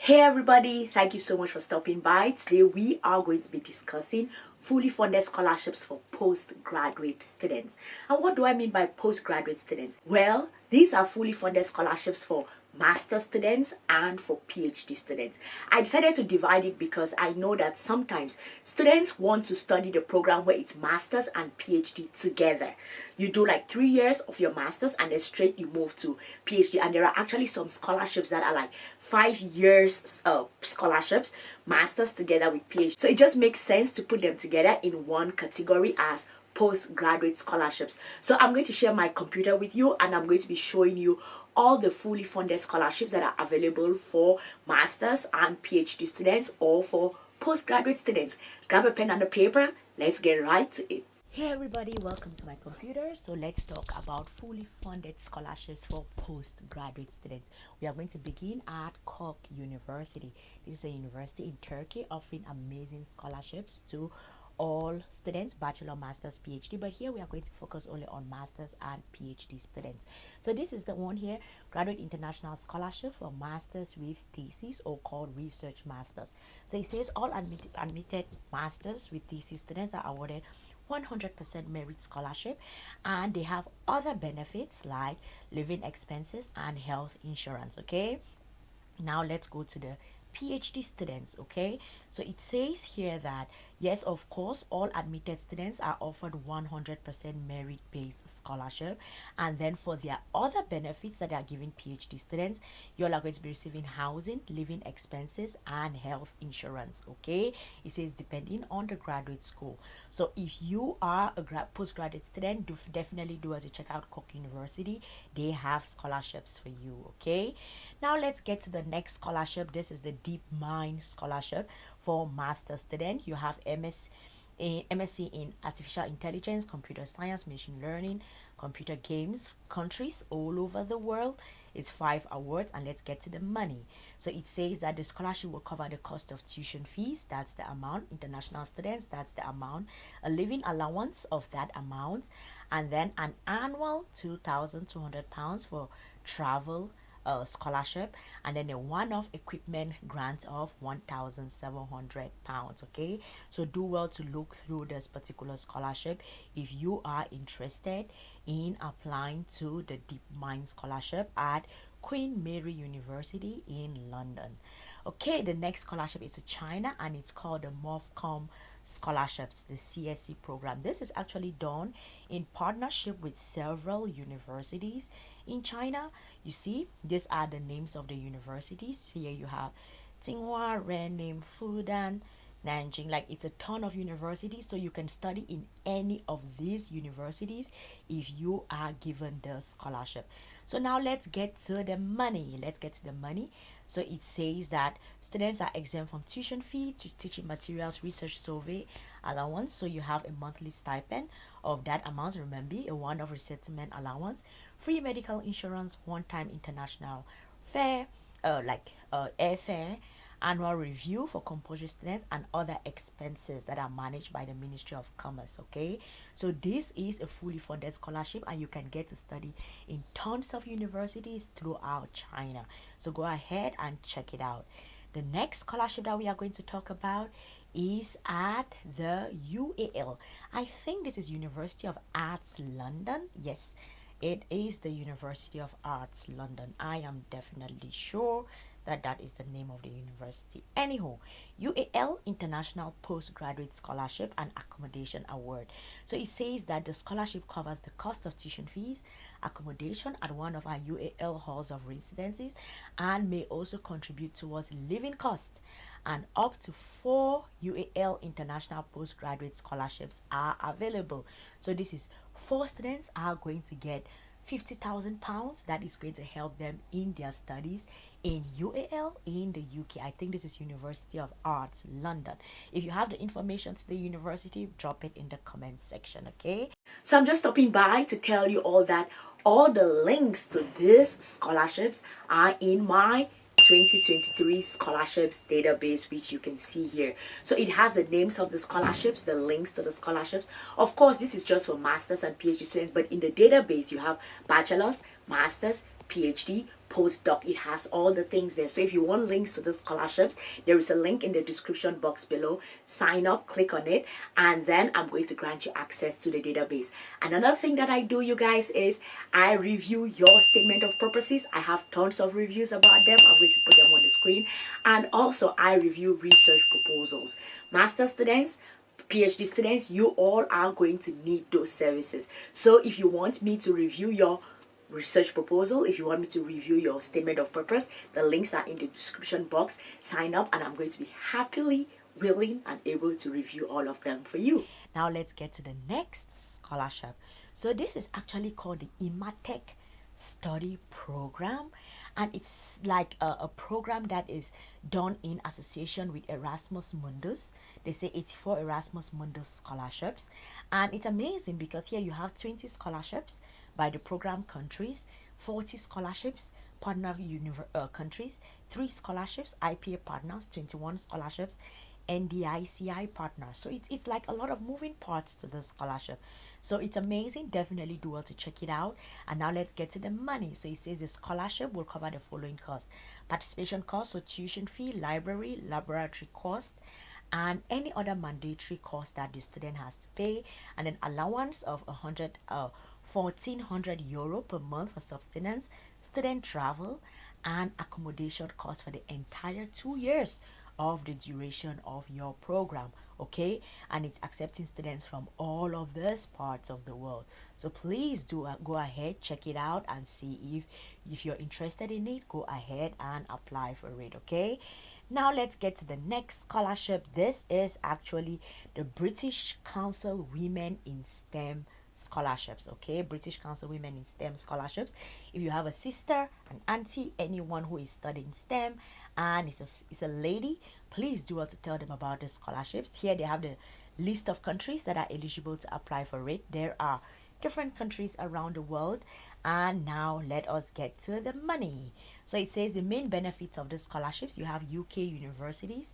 Hey everybody, thank you so much for stopping by. Today we are going to be discussing fully funded scholarships for postgraduate students. And what do I mean by postgraduate students? Well, these are fully funded scholarships for master students and for PhD students. I decided to divide it because I know that sometimes students want to study the program where it's masters and PhD together. You do like 3 years of your masters and then straight you move to PhD, and there are actually some scholarships that are like 5 years scholarships, masters together with PhD. So it just makes sense to put them together in one category as postgraduate scholarships. So I'm going to share my computer with you and I'm going to be showing you all the fully funded scholarships that are available for masters and PhD students or for postgraduate students. Grab a pen and a paper, let's get right to it. Hey everybody, welcome to my computer. So let's talk about fully funded scholarships for postgraduate students. We are going to begin at Cork University. This is a university in Turkey offering amazing scholarships to all students, bachelor, masters, PhD, but here we are going to focus only on masters and PhD students. So this is the one here, Graduate International Scholarship for masters with thesis, or called research masters. So it says all admitted masters with thesis students are awarded 100% merit scholarship, and they have other benefits like living expenses and health insurance. Okay, now let's go to the PhD students. Okay, so it says here that yes, of course, all admitted students are offered 100% merit based scholarship, and then for their other benefits that are given PhD students, you're going to be receiving housing, living expenses, and health insurance. Okay, it says depending on the graduate school. So if you are a postgraduate student, definitely do to check out Cork University. They have scholarships for you. Okay, now let's get to the next scholarship. This is the Deep Mind Scholarship for master student. You have MSc in Artificial Intelligence, Computer Science, Machine Learning, Computer Games, countries all over the world. It's 5 awards, and let's get to the money. So it says that the scholarship will cover the cost of tuition fees, that's the amount, international students, that's the amount, a living allowance of that amount, and then an annual £2,200 for travel scholarship, and then a one-off equipment grant of £1,700. Okay, so do well to look through this particular scholarship if you are interested in applying to the Deep Mind Scholarship at Queen Mary University in London. Okay, the next scholarship is to China, and it's called the MOFCOM scholarships, the CSC program. This is actually done in partnership with several universities in China. You see, these are the names of the universities. Here you have Tsinghua, Renmin, Fudan, Nanjing. Like, it's a ton of universities, so you can study in any of these universities if you are given the scholarship. So now let's get to the money. So it says that students are exempt from tuition fee, teaching materials, research survey allowance. So you have a monthly stipend of that amount. Remember, a one-off resettlement allowance, free medical insurance, one-time international fare, airfare, annual review for compulsory students, and other expenses that are managed by the Ministry of Commerce. Okay, so this is a fully funded scholarship, and you can get to study in tons of universities throughout China. So go ahead and check it out. The next scholarship that we are going to talk about is at the UAL. I think this is University of Arts London. Yes, it is the University of Arts London. I am definitely sure that is the name of the university. Anyhow, UAL International Postgraduate Scholarship and Accommodation Award. So it says that the scholarship covers the cost of tuition fees, accommodation at one of our UAL halls of residencies, and may also contribute towards living costs. And up to 4 UAL International Postgraduate Scholarships are available. So this is 4 students are going to get £50,000 that is going to help them in their studies in UAL in the UK. I think this is University of Arts London. If you have the information to the university, drop it in the comment section. Okay, so I'm just stopping by to tell you all that all the links to these scholarships are in my 2023 scholarships database, which you can see here. So it has the names of the scholarships, the links to the scholarships. Of course, this is just for masters and PhD students, but in the database you have bachelor's, masters, PhD, postdoc. It has all the things there. So if you want links to the scholarships, there is a link in the description box below. Sign up, click on it, and then I'm going to grant you access to the database. And another thing that I do, you guys, is I review your statement of purposes. I have tons of reviews about them. I'm going to put them on the screen. And also I review research proposals. Master students, PhD students, you all are going to need those services. So if you want me to review your research proposal, if you want me to review your statement of purpose, the links are in the description box. Sign up and I'm going to be happily willing and able to review all of them for you. Now let's get to the next scholarship. So this is actually called the IMT Study Program, and it's like a program that is done in association with Erasmus Mundus. They say 84 Erasmus Mundus scholarships, and it's amazing because here you have 20 scholarships by the program countries, 40 scholarships partner countries, 3 scholarships IPA partners, 21 scholarships NDICI partners. So it's like a lot of moving parts to the scholarship. So it's amazing. Definitely do well to check it out. And now let's get to the money. So it says the scholarship will cover the following costs: participation costs, so tuition fee, library, laboratory cost, and any other mandatory cost that the student has to pay, and then allowance of 1,400 euro per month for subsistence, student travel, and accommodation costs for the entire 2 years of the duration of your program. Okay, and it's accepting students from all of these parts of the world. So please do go ahead, check it out, and see if you're interested in it. Go ahead and apply for it. Okay, now let's get to the next scholarship. This is actually the British Council Women in STEM scholarships. Okay, British Council Women in STEM scholarships. If you have a sister, an auntie, anyone who is studying STEM and it's a lady, please do well to tell them about the scholarships. Here they have the list of countries that are eligible to apply for it. There are different countries around the world. And now let us get to the money. So it says the main benefits of the scholarships. You have UK universities,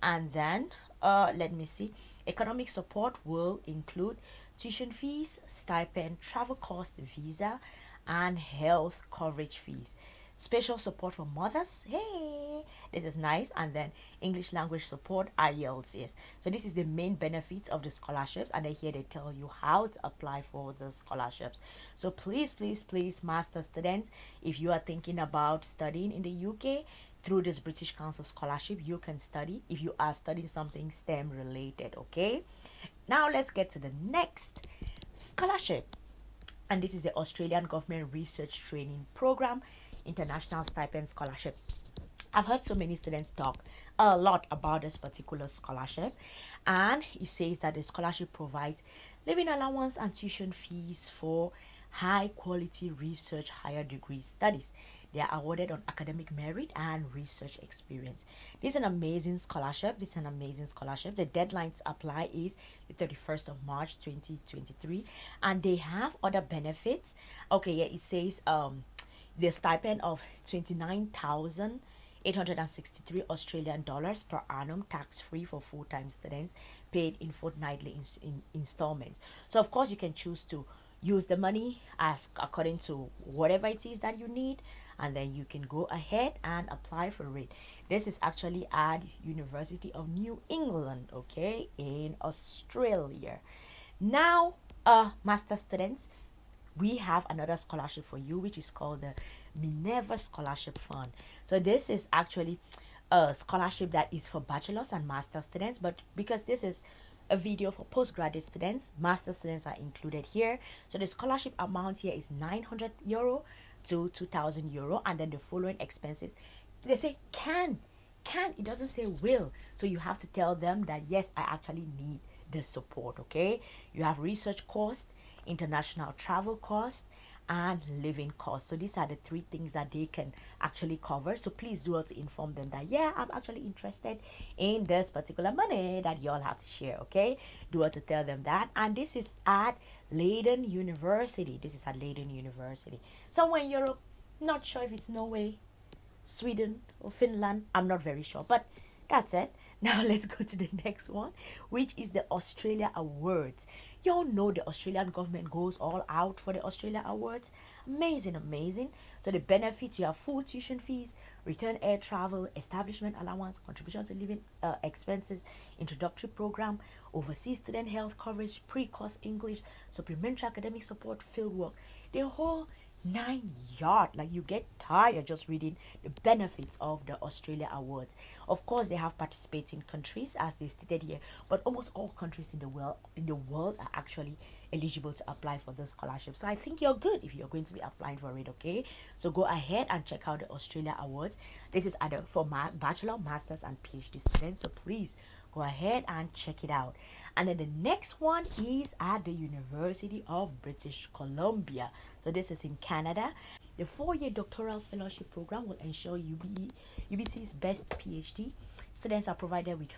and then let me see, economic support will include tuition fees, stipend, travel cost, visa, and health coverage fees. Special support for mothers. Hey, this is nice. And then English language support, IELTS. Yes. So this is the main benefits of the scholarships, and then here they tell you how to apply for the scholarships. So please, please, please, master students, if you are thinking about studying in the UK through this British Council scholarship, you can study if you are studying something STEM related. Okay. Now let's get to the next scholarship, and this is the Australian Government Research Training Program International Stipend Scholarship. I've heard so many students talk a lot about this particular scholarship, and it says that the scholarship provides living allowance and tuition fees for high quality research higher degree studies. They are awarded on academic merit and research experience. This is an amazing scholarship. The deadline to apply is the 31st of March 2023, and they have other benefits. Okay, yeah, it says the stipend of 29,863 Australian dollars per annum, tax-free for full-time students, paid in fortnightly installments. So of course you can choose to use the money as according to whatever it is that you need, and then you can go ahead and apply for it. This is actually at University of New England, okay, in Australia. Now, master students, we have another scholarship for you, which is called the Minerva Scholarship Fund. So this is actually a scholarship that is for bachelor's and master students, but because this is a video for postgraduate students, master students are included here. So the scholarship amount here is 900 euro to 2,000 euro, and then the following expenses. They say can, it doesn't say will. So you have to tell them that yes, I actually need the support. Okay, you have research cost, international travel cost, and living costs. So these are the 3 things that they can actually cover. So please do also inform them that yeah, I'm actually interested in this particular money that you all have to share. Okay, do also tell them that. And this is at Leiden University. Somewhere in Europe. Not sure if it's Norway, Sweden, or Finland. I'm not very sure, but that's it. Now let's go to the next one, which is the Australia Awards. You all know the Australian government goes all out for the Australia Awards. Amazing. So the benefits, you have food, tuition fees, return air travel, establishment allowance, contribution to living expenses, introductory program, overseas student health coverage, pre-course English, supplementary academic support, field work, the whole 9 yard. Like, you get tired just reading the benefits of the Australia Awards. Of course, they have participating countries as they stated here, but almost all countries in the world are actually eligible to apply for this scholarship. So I think you're good if you're going to be applying for it. Okay, so go ahead and check out the Australia Awards. This is either for bachelor, masters, and PhD students, so please go ahead and check it out. And then the next one is at the University of British Columbia. So this is in Canada. The 4-year doctoral fellowship program will ensure UBC's best PhD students are provided with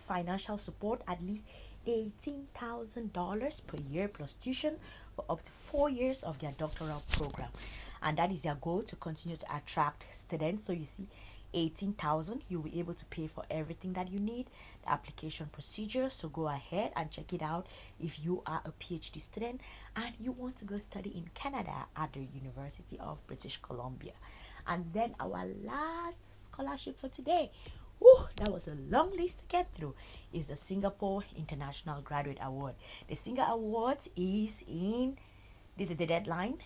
financial support, at least $18,000 per year plus tuition for up to 4 years of their doctoral program. And that is their goal, to continue to attract students. So you see, 18,000, you'll be able to pay for everything that you need, the application procedure. So go ahead and check it out if you are a PhD student and you want to go study in Canada at the University of British Columbia. And then our last scholarship for today, that was a long list to get through, is the Singapore International Graduate Award. The Singapore Award is this is the deadline,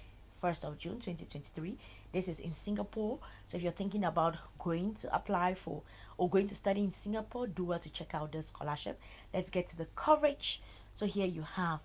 1st of June 2023. This is in Singapore. So if you're thinking about going to apply for or going to study in Singapore, do well to check out this scholarship. Let's get to the coverage. So here you have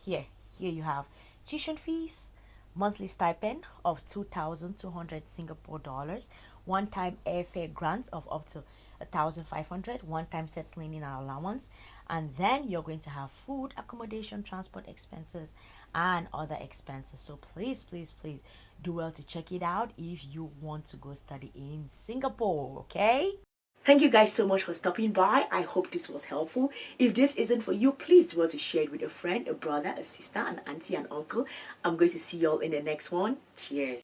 here you have tuition fees, monthly stipend of 2,200 Singapore dollars, one-time airfare grant of up to 1,500, one-time settling in allowance, and then you're going to have food, accommodation, transport expenses, and other expenses. So please do well to check it out if you want to go study in Singapore. Okay, thank you guys so much for stopping by. I hope this was helpful. If this isn't for you, please do well to share it with a friend, a brother, a sister, an auntie, an uncle. I'm going to see y'all in the next one. Cheers.